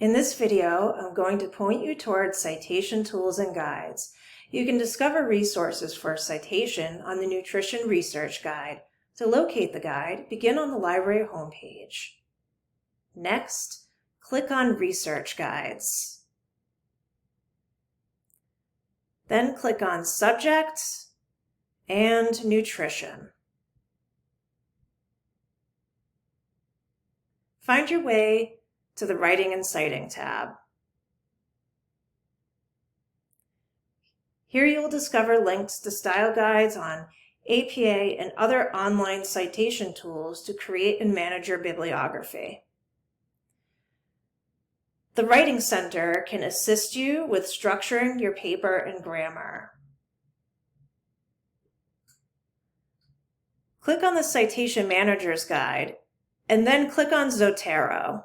In this video, I'm going to point you towards citation tools and guides. You can discover resources for citation on the Nutrition Research Guide. To locate the guide, begin on the library homepage. Next, click on Research Guides. Then click on Subject and Nutrition. Find your way to the Writing and Citing tab. Here you will discover links to style guides on APA and other online citation tools to create and manage your bibliography. The Writing Center can assist you with structuring your paper and grammar. Click on the Citation Manager's Guide and then click on Zotero.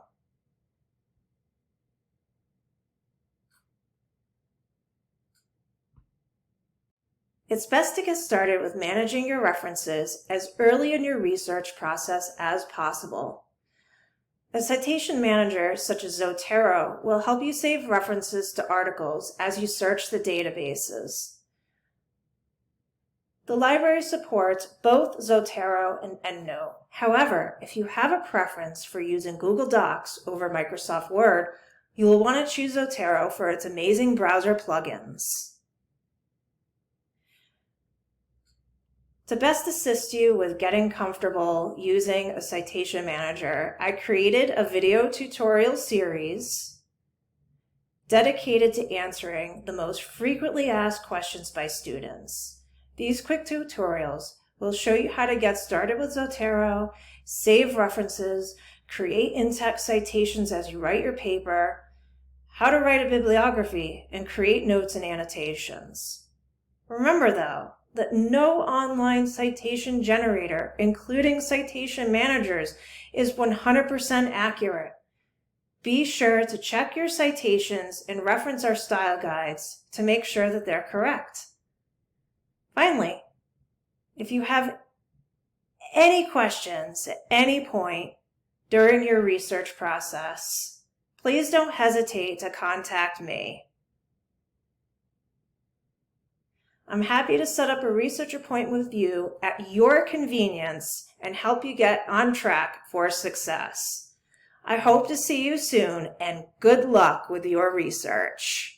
It's best to get started with managing your references as early in your research process as possible. A citation manager such as Zotero will help you save references to articles as you search the databases. The library supports both Zotero and EndNote. However, if you have a preference for using Google Docs over Microsoft Word, you will want to choose Zotero for its amazing browser plugins. To best assist you with getting comfortable using a citation manager, I created a video tutorial series dedicated to answering the most frequently asked questions by students. These quick tutorials will show you how to get started with Zotero, save references, create in-text citations as you write your paper, how to write a bibliography, and create notes and annotations. Remember though, that no online citation generator, including citation managers, is 100% accurate. Be sure to check your citations and reference our style guides to make sure that they're correct. Finally, if you have any questions at any point during your research process, please don't hesitate to contact me. I'm happy to set up a research appointment with you at your convenience and help you get on track for success. I hope to see you soon, and good luck with your research.